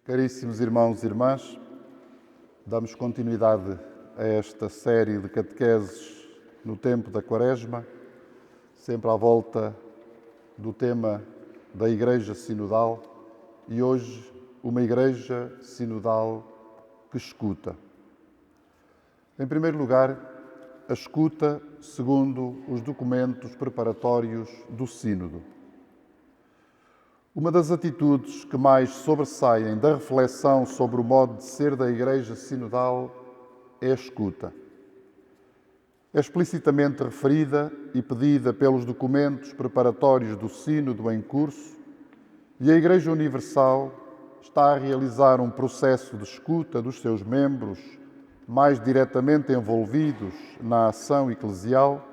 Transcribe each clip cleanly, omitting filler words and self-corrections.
Caríssimos irmãos e irmãs, damos continuidade a esta série de catequeses no tempo da Quaresma, sempre à volta do tema da Igreja Sinodal e hoje uma Igreja Sinodal que escuta. Em primeiro lugar, a escuta segundo os documentos preparatórios do Sínodo. Uma das atitudes que mais sobressaem da reflexão sobre o modo de ser da Igreja Sinodal é a escuta. É explicitamente referida e pedida pelos documentos preparatórios do Sínodo em curso e a Igreja Universal está a realizar um processo de escuta dos seus membros mais diretamente envolvidos na ação eclesial,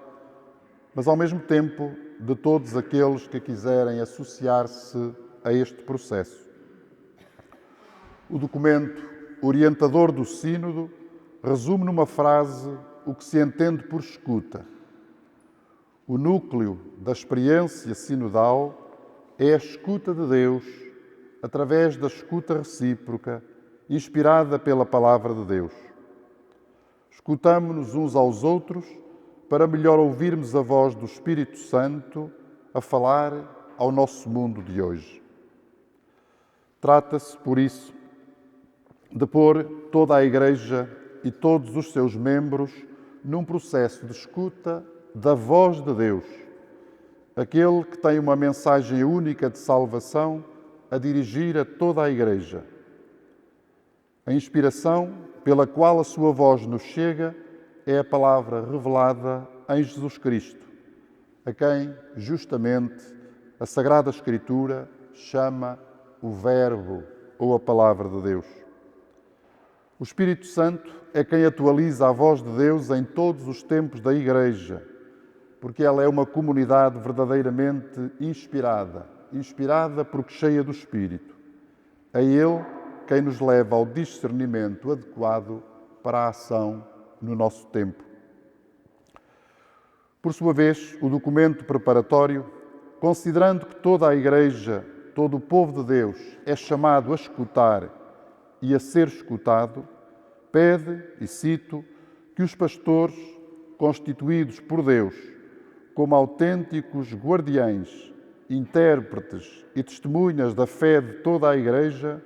mas ao mesmo tempo de todos aqueles que quiserem associar-se a este processo. O documento orientador do Sínodo resume numa frase o que se entende por escuta. O núcleo da experiência sinodal é a escuta de Deus através da escuta recíproca, inspirada pela Palavra de Deus. Escutamo-nos uns aos outros para melhor ouvirmos a voz do Espírito Santo a falar ao nosso mundo de hoje. Trata-se, por isso, de pôr toda a Igreja e todos os seus membros num processo de escuta da voz de Deus, aquele que tem uma mensagem única de salvação a dirigir a toda a Igreja. A inspiração pela qual a sua voz nos chega é a palavra revelada em Jesus Cristo, a quem, justamente, a Sagrada Escritura chama o Verbo ou a Palavra de Deus. O Espírito Santo é quem atualiza a voz de Deus em todos os tempos da Igreja, porque ela é uma comunidade verdadeiramente inspirada porque cheia do Espírito. É Ele quem nos leva ao discernimento adequado para a ação no nosso tempo. Por sua vez, o documento preparatório, considerando que toda a Igreja, todo o povo de Deus é chamado a escutar e a ser escutado, pede, e cito, que os pastores, constituídos por Deus como autênticos guardiães, intérpretes e testemunhas da fé de toda a Igreja,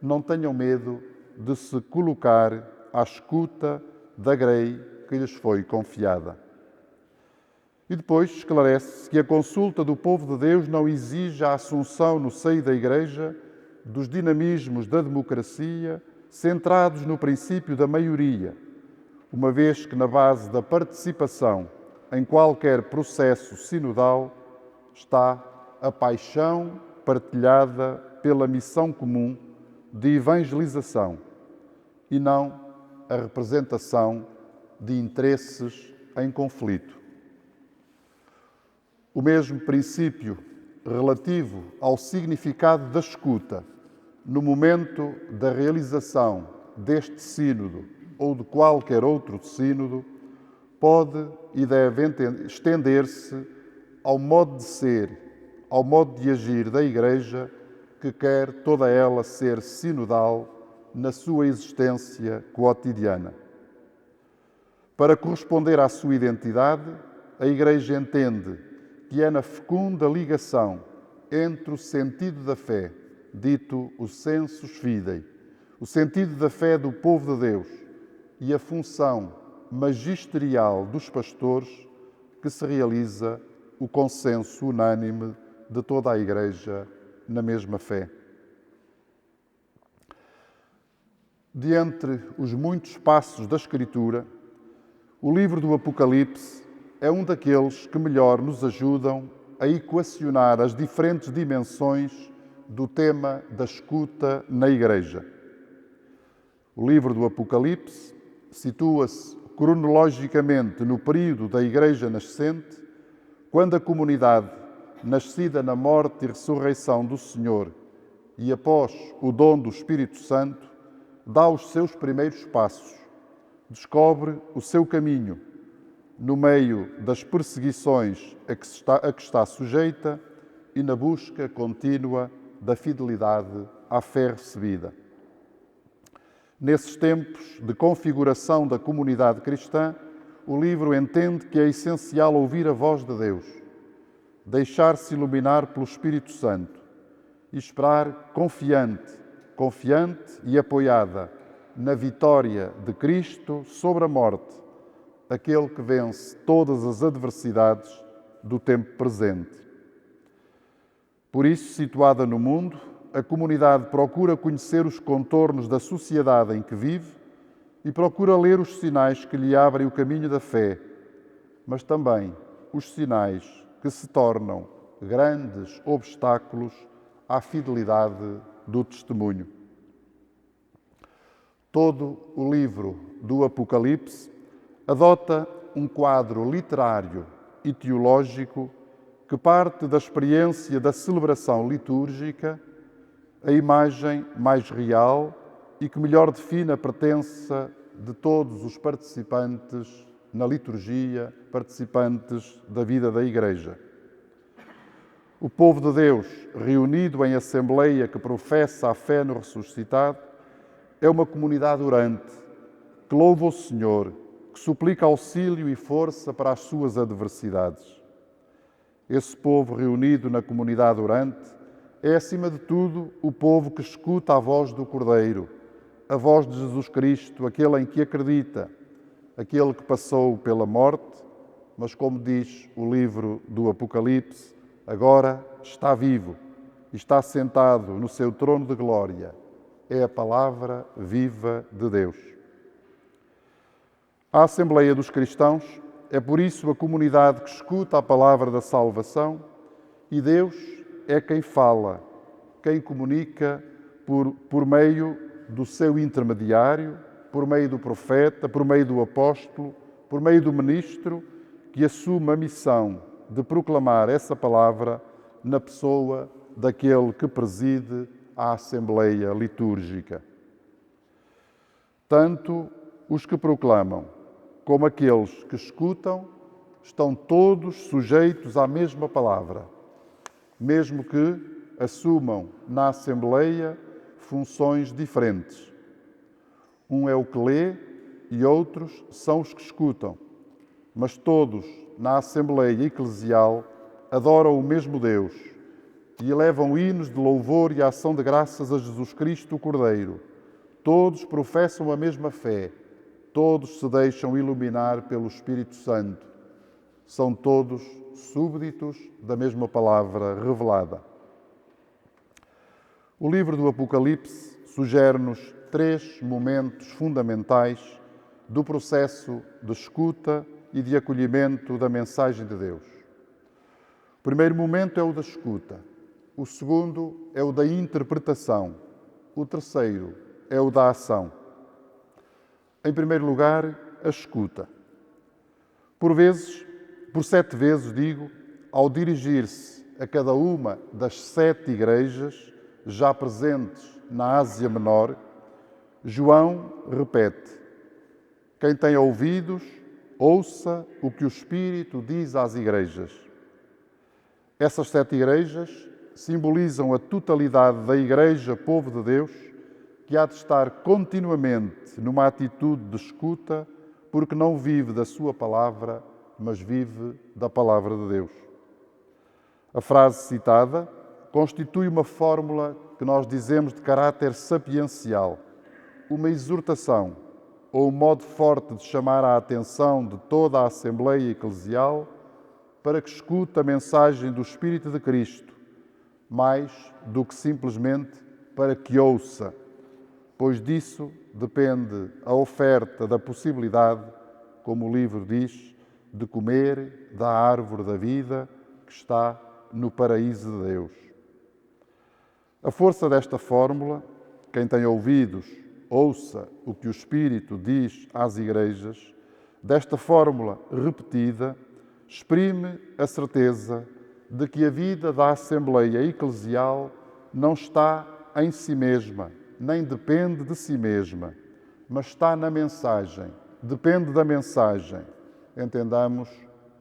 não tenham medo de se colocar à escuta da grei que lhes foi confiada. E depois esclarece que a consulta do povo de Deus não exige a assunção no seio da Igreja dos dinamismos da democracia centrados no princípio da maioria, uma vez que na base da participação em qualquer processo sinodal está a paixão partilhada pela missão comum de evangelização e não a representação de interesses em conflito. O mesmo princípio relativo ao significado da escuta no momento da realização deste sínodo ou de qualquer outro sínodo pode e deve estender-se ao modo de ser, ao modo de agir da Igreja que quer toda ela ser sinodal na sua existência cotidiana. Para corresponder à sua identidade, a Igreja entende que é na fecunda ligação entre o sentido da fé, dito o sensus fidei, o sentido da fé do povo de Deus e a função magisterial dos pastores, que se realiza o consenso unânime de toda a Igreja na mesma fé. De entre os muitos passos da Escritura, o livro do Apocalipse é um daqueles que melhor nos ajudam a equacionar as diferentes dimensões do tema da escuta na Igreja. O livro do Apocalipse situa-se cronologicamente no período da Igreja nascente, quando a comunidade, nascida na morte e ressurreição do Senhor e após o dom do Espírito Santo, dá os seus primeiros passos, descobre o seu caminho, no meio das perseguições a que está sujeita e na busca contínua da fidelidade à fé recebida. Nesses tempos de configuração da comunidade cristã, o livro entende que é essencial ouvir a voz de Deus, deixar-se iluminar pelo Espírito Santo e esperar confiante e apoiada na vitória de Cristo sobre a morte, aquele que vence todas as adversidades do tempo presente. Por isso, situada no mundo, a comunidade procura conhecer os contornos da sociedade em que vive e procura ler os sinais que lhe abrem o caminho da fé, mas também os sinais que se tornam grandes obstáculos à fidelidade do testemunho. Todo o livro do Apocalipse adota um quadro literário e teológico que parte da experiência da celebração litúrgica, a imagem mais real e que melhor define a pertença de todos os participantes na liturgia, participantes da vida da Igreja. O povo de Deus, reunido em assembleia que professa a fé no ressuscitado, é uma comunidade orante, que louva o Senhor, que suplica auxílio e força para as suas adversidades. Esse povo reunido na comunidade orante é, acima de tudo, o povo que escuta a voz do Cordeiro, a voz de Jesus Cristo, aquele em que acredita, aquele que passou pela morte, mas, como diz o livro do Apocalipse, agora está vivo e está sentado no seu trono de glória. É a palavra viva de Deus. A Assembleia dos Cristãos é, por isso, a comunidade que escuta a palavra da salvação e Deus é quem fala, quem comunica por meio do seu intermediário, por meio do profeta, por meio do apóstolo, por meio do ministro, que assume a missão de proclamar essa palavra na pessoa daquele que preside a Assembleia litúrgica. Tanto os que proclamam como aqueles que escutam estão todos sujeitos à mesma palavra, mesmo que assumam na Assembleia funções diferentes. Um é o que lê e outros são os que escutam, mas todos na Assembleia Eclesial adoram o mesmo Deus e elevam hinos de louvor e ação de graças a Jesus Cristo, o Cordeiro. Todos professam a mesma fé, todos se deixam iluminar pelo Espírito Santo. São todos súbditos da mesma palavra revelada. O livro do Apocalipse sugere-nos 3 momentos fundamentais do processo de escuta e de acolhimento da mensagem de Deus. O primeiro momento é o da escuta, o segundo é o da interpretação, o terceiro é o da ação. Em primeiro lugar, a escuta. Por 7 vezes, ao dirigir-se a cada uma das 7 igrejas já presentes na Ásia Menor, João repete: quem tem ouvidos, ouça o que o Espírito diz às igrejas. Essas 7 igrejas simbolizam a totalidade da Igreja, povo de Deus, que há de estar continuamente numa atitude de escuta, porque não vive da sua palavra, mas vive da palavra de Deus. A frase citada constitui uma fórmula que nós dizemos de caráter sapiencial, uma exortação ou um modo forte de chamar a atenção de toda a Assembleia Eclesial para que escute a mensagem do Espírito de Cristo, mais do que simplesmente para que ouça, pois disso depende a oferta da possibilidade, como o livro diz, de comer da árvore da vida que está no paraíso de Deus. A força desta fórmula, quem tem ouvidos, ouça o que o Espírito diz às igrejas, desta fórmula repetida, exprime a certeza de que a vida da Assembleia Eclesial não está em si mesma, nem depende de si mesma, mas está na mensagem, depende da mensagem, entendamos,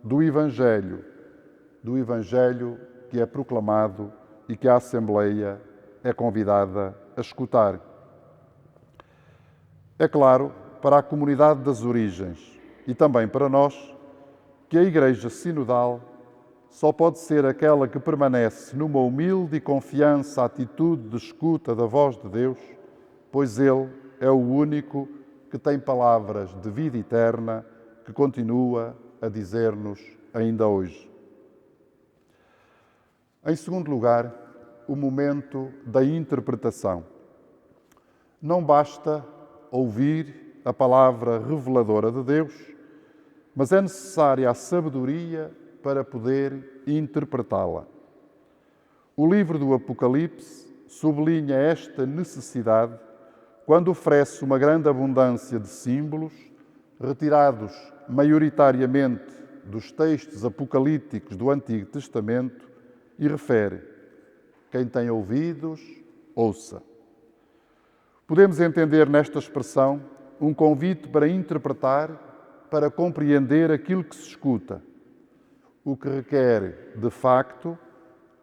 do Evangelho que é proclamado e que a Assembleia é convidada a escutar. É claro, para a comunidade das origens e também para nós, que a Igreja Sinodal só pode ser aquela que permanece numa humilde e confiança atitude de escuta da voz de Deus, pois Ele é o único que tem palavras de vida eterna que continua a dizer-nos ainda hoje. Em segundo lugar, o momento da interpretação. Não basta ouvir a palavra reveladora de Deus, mas é necessária a sabedoria para poder interpretá-la. O livro do Apocalipse sublinha esta necessidade quando oferece uma grande abundância de símbolos, retirados maioritariamente dos textos apocalípticos do Antigo Testamento, e refere: quem tem ouvidos, ouça. Podemos entender nesta expressão um convite para interpretar, para compreender aquilo que se escuta, o que requer, de facto,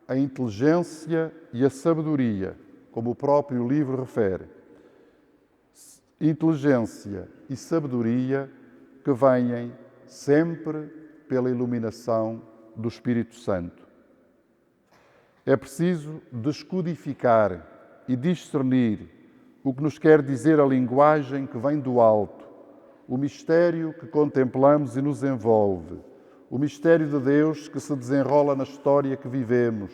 a inteligência e a sabedoria, como o próprio livro refere. Inteligência e sabedoria que vêm sempre pela iluminação do Espírito Santo. É preciso descodificar e discernir o que nos quer dizer a linguagem que vem do alto, o mistério que contemplamos e nos envolve, o mistério de Deus que se desenrola na história que vivemos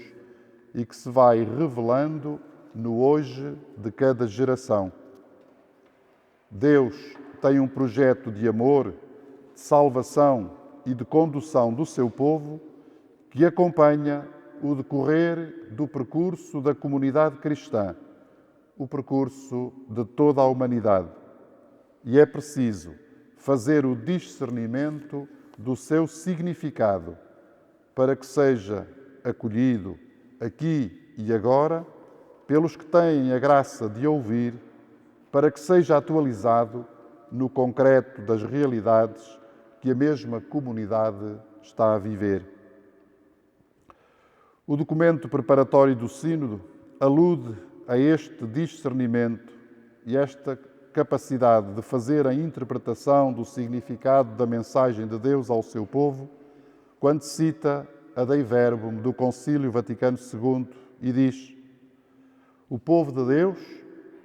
e que se vai revelando no hoje de cada geração. Deus tem um projeto de amor, de salvação e de condução do seu povo que acompanha o decorrer do percurso da comunidade cristã, o percurso de toda a humanidade. E é preciso fazer o discernimento do seu significado para que seja acolhido aqui e agora pelos que têm a graça de ouvir, para que seja atualizado no concreto das realidades que a mesma comunidade está a viver. O documento preparatório do Sínodo alude a este discernimento e esta capacidade de fazer a interpretação do significado da mensagem de Deus ao seu povo, quando cita a Dei Verbum do Concílio Vaticano II e diz: o povo de Deus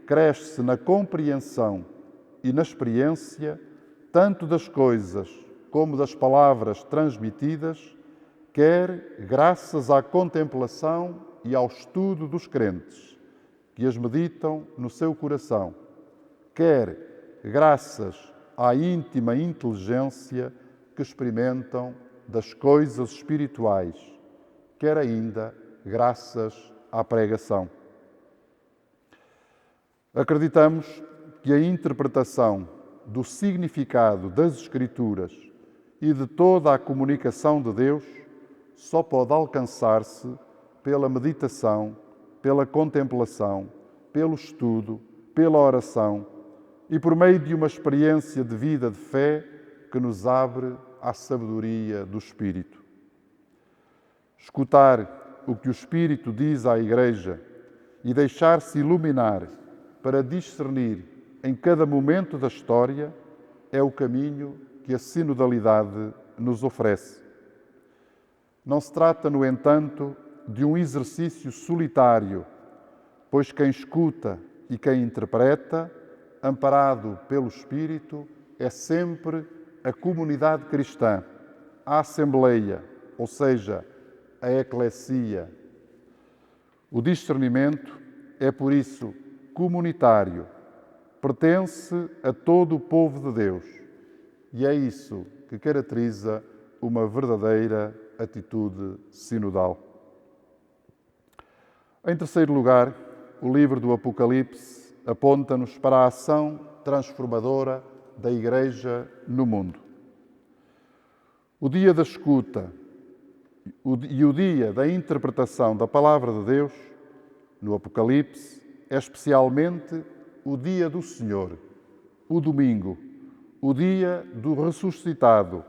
cresce na compreensão e na experiência tanto das coisas como das palavras transmitidas, quer graças à contemplação e ao estudo dos crentes, que as meditam no seu coração, quer graças à íntima inteligência que experimentam das coisas espirituais, quer ainda graças à pregação. Acreditamos que a interpretação do significado das Escrituras e de toda a comunicação de Deus só pode alcançar-se pela meditação, pela contemplação, pelo estudo, pela oração e por meio de uma experiência de vida de fé que nos abre à sabedoria do Espírito. Escutar o que o Espírito diz à Igreja e deixar-se iluminar para discernir em cada momento da história é o caminho que a sinodalidade nos oferece. Não se trata, no entanto, de um exercício solitário, pois quem escuta e quem interpreta, amparado pelo Espírito, é sempre a comunidade cristã, a Assembleia, ou seja, a Eclesia. O discernimento é, por isso, comunitário, pertence a todo o povo de Deus e é isso que caracteriza uma verdadeira atitude sinodal. Em terceiro lugar, o livro do Apocalipse aponta-nos para a ação transformadora da Igreja no mundo. O dia da escuta e o dia da interpretação da Palavra de Deus, no Apocalipse, é especialmente o dia do Senhor, o domingo, o dia do ressuscitado,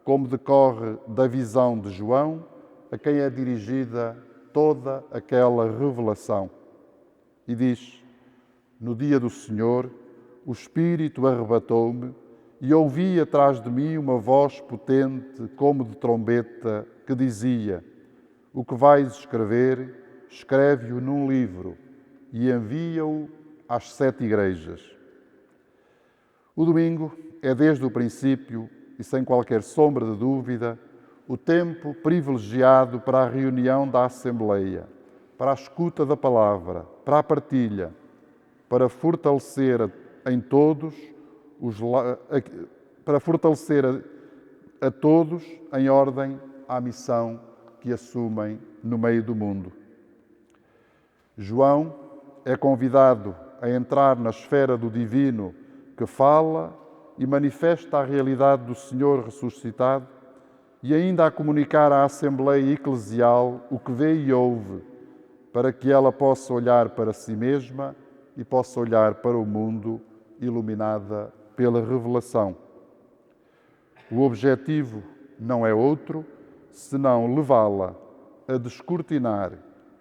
como decorre da visão de João, a quem é dirigida toda aquela revelação. E diz: no dia do Senhor, o Espírito arrebatou-me e ouvi atrás de mim uma voz potente, como de trombeta, que dizia: o que vais escrever, escreve-o num livro e envia-o às 7 igrejas. O domingo é, desde o princípio, e sem qualquer sombra de dúvida, o tempo privilegiado para a reunião da Assembleia, para a escuta da palavra, para a partilha, para fortalecer em todos a todos em ordem à missão que assumem no meio do mundo. João é convidado a entrar na esfera do divino que fala e manifesta a realidade do Senhor ressuscitado e ainda a comunicar à Assembleia Eclesial o que vê e ouve, para que ela possa olhar para si mesma e possa olhar para o mundo iluminada pela revelação. O objetivo não é outro senão levá-la a descortinar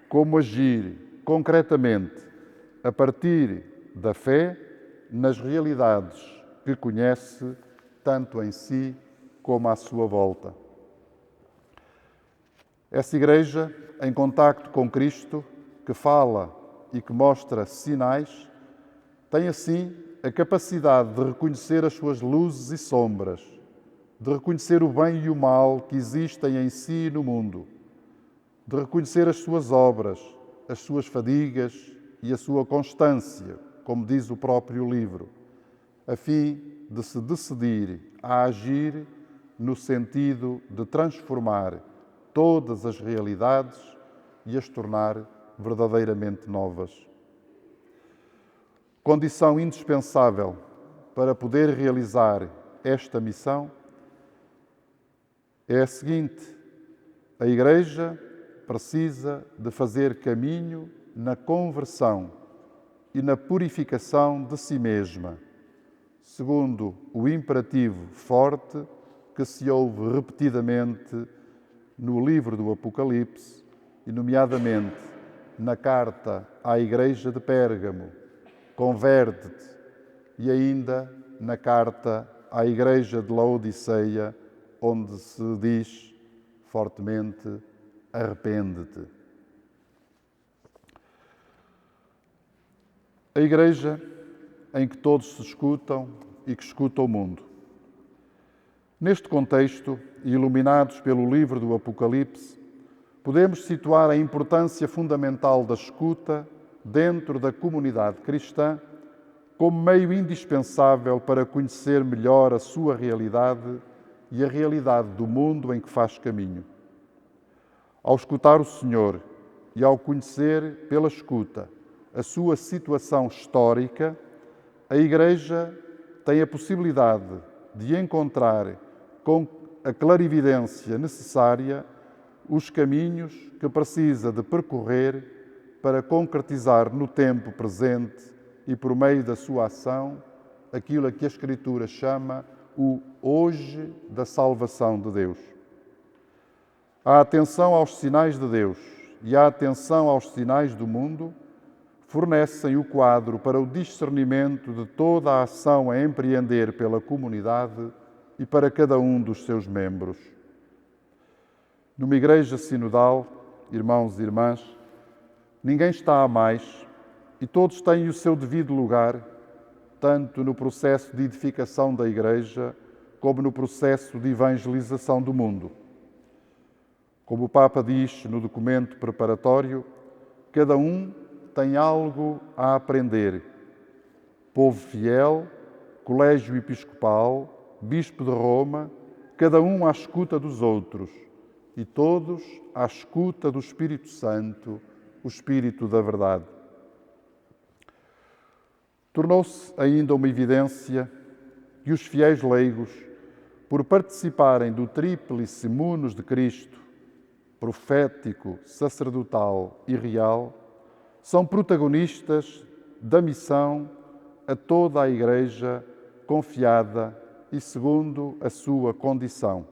como agir concretamente a partir da fé nas realidades que conhece tanto em si como à sua volta. Essa Igreja, em contacto com Cristo, que fala e que mostra sinais, tem assim a capacidade de reconhecer as suas luzes e sombras, de reconhecer o bem e o mal que existem em si e no mundo, de reconhecer as suas obras, as suas fadigas e a sua constância, como diz o próprio livro, a fim de se decidir a agir no sentido de transformar todas as realidades e as tornar verdadeiramente novas. Condição indispensável para poder realizar esta missão é a seguinte: a Igreja precisa de fazer caminho na conversão e na purificação de si mesma, segundo o imperativo forte que se ouve repetidamente no livro do Apocalipse e, nomeadamente, na carta à Igreja de Pérgamo, converte-te, e ainda na carta à Igreja de Laodiceia, onde se diz fortemente: arrepende-te. A Igreja em que todos se escutam e que escuta o mundo. Neste contexto, e iluminados pelo livro do Apocalipse, podemos situar a importância fundamental da escuta dentro da comunidade cristã como meio indispensável para conhecer melhor a sua realidade e a realidade do mundo em que faz caminho. Ao escutar o Senhor e ao conhecer pela escuta a sua situação histórica, a Igreja tem a possibilidade de encontrar com a clarividência necessária os caminhos que precisa de percorrer para concretizar no tempo presente e por meio da sua ação aquilo a que a Escritura chama o hoje da salvação de Deus. A atenção aos sinais de Deus e a atenção aos sinais do mundo fornecem o quadro para o discernimento de toda a ação a empreender pela comunidade e para cada um dos seus membros. Numa Igreja sinodal, irmãos e irmãs, ninguém está a mais e todos têm o seu devido lugar, tanto no processo de edificação da Igreja como no processo de evangelização do mundo. Como o Papa diz no documento preparatório, cada um tem algo a aprender. Povo fiel, colégio episcopal, bispo de Roma, cada um à escuta dos outros e todos à escuta do Espírito Santo, o Espírito da verdade. Tornou-se ainda uma evidência que os fiéis leigos, por participarem do tríplice munus de Cristo, profético, sacerdotal e real, são protagonistas da missão a toda a Igreja confiada e segundo a sua condição.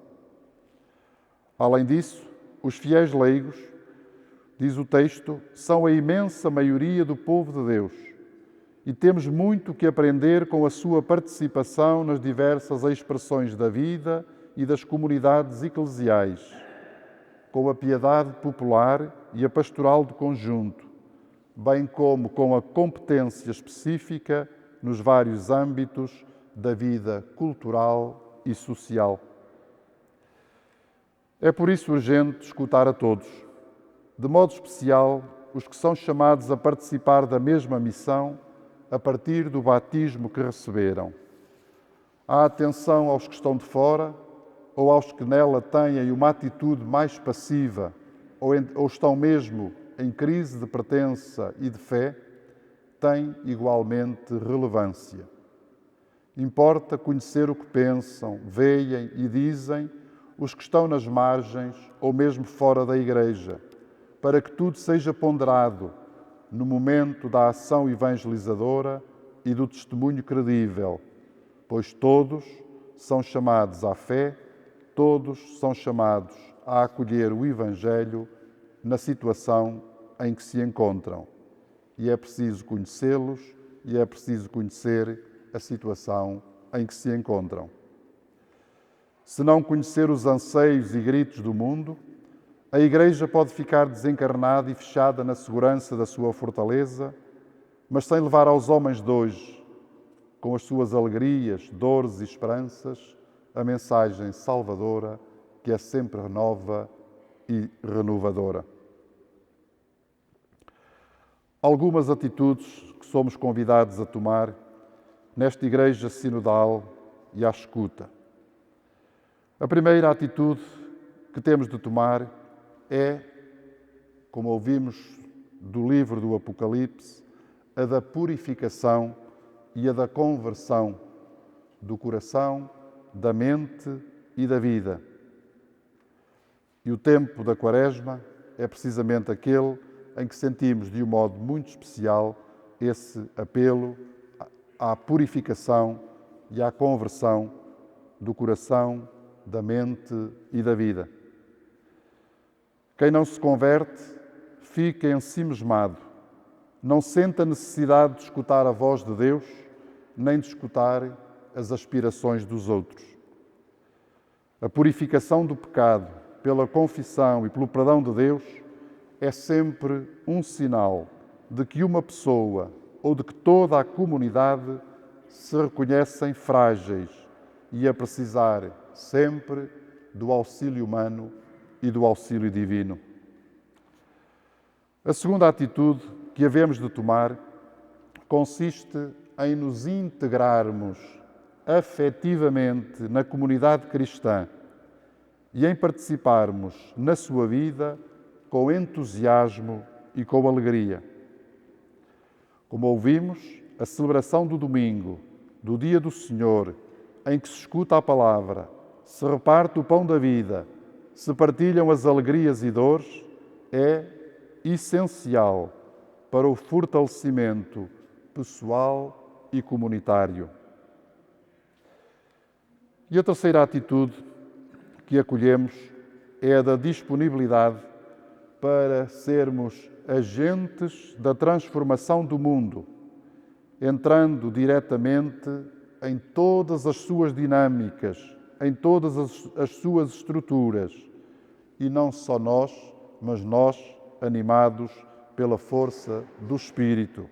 Além disso, os fiéis leigos, diz o texto, são a imensa maioria do povo de Deus e temos muito que aprender com a sua participação nas diversas expressões da vida e das comunidades eclesiais, com a piedade popular e a pastoral de conjunto, bem como com a competência específica nos vários âmbitos da vida cultural e social. É por isso urgente escutar a todos, de modo especial os que são chamados a participar da mesma missão a partir do batismo que receberam. A atenção aos que estão de fora ou aos que nela têm uma atitude mais passiva ou estão mesmo em crise de pertença e de fé, tem igualmente relevância. Importa conhecer o que pensam, veem e dizem os que estão nas margens ou mesmo fora da Igreja, para que tudo seja ponderado no momento da ação evangelizadora e do testemunho credível, pois todos são chamados à fé, todos são chamados a acolher o Evangelho na situação em que se encontram. E é preciso conhecê-los e é preciso conhecer a situação em que se encontram. Se não conhecer os anseios e gritos do mundo, a Igreja pode ficar desencarnada e fechada na segurança da sua fortaleza, mas sem levar aos homens de hoje, com as suas alegrias, dores e esperanças, a mensagem salvadora que é sempre nova e renovadora. Algumas atitudes que somos convidados a tomar nesta Igreja sinodal e à escuta. A primeira atitude que temos de tomar é, como ouvimos do livro do Apocalipse, a da purificação e a da conversão do coração, da mente e da vida. E o tempo da Quaresma é precisamente aquele em que sentimos de um modo muito especial esse apelo à purificação e à conversão do coração, da mente e da vida. Quem não se converte fica ensimismado, não sente a necessidade de escutar a voz de Deus, nem de escutar as aspirações dos outros. A purificação do pecado pela confissão e pelo perdão de Deus é sempre um sinal de que uma pessoa ou de que toda a comunidade se reconhecem frágeis e a precisar sempre do auxílio humano e do auxílio divino. A segunda atitude que havemos de tomar consiste em nos integrarmos afetivamente na comunidade cristã e em participarmos na sua vida com entusiasmo e com alegria. Como ouvimos, a celebração do domingo, do dia do Senhor, em que se escuta a palavra, se reparte o pão da vida, se partilham as alegrias e dores, é essencial para o fortalecimento pessoal e comunitário. E a terceira atitude que acolhemos é a da disponibilidade para sermos agentes da transformação do mundo, entrando diretamente em todas as suas dinâmicas, em todas as suas estruturas, e não só nós, mas nós, animados pela força do Espírito.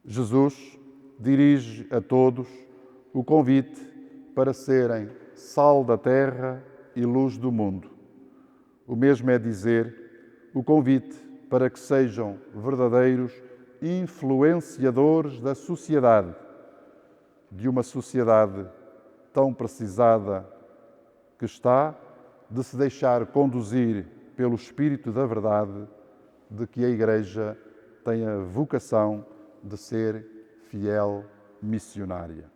Jesus dirige a todos o convite para serem sal da terra e luz do mundo. O mesmo é dizer o convite para que sejam verdadeiros influenciadores da sociedade, de uma sociedade tão precisada que está de se deixar conduzir pelo Espírito da verdade, de que a Igreja tem a vocação de ser fiel missionária.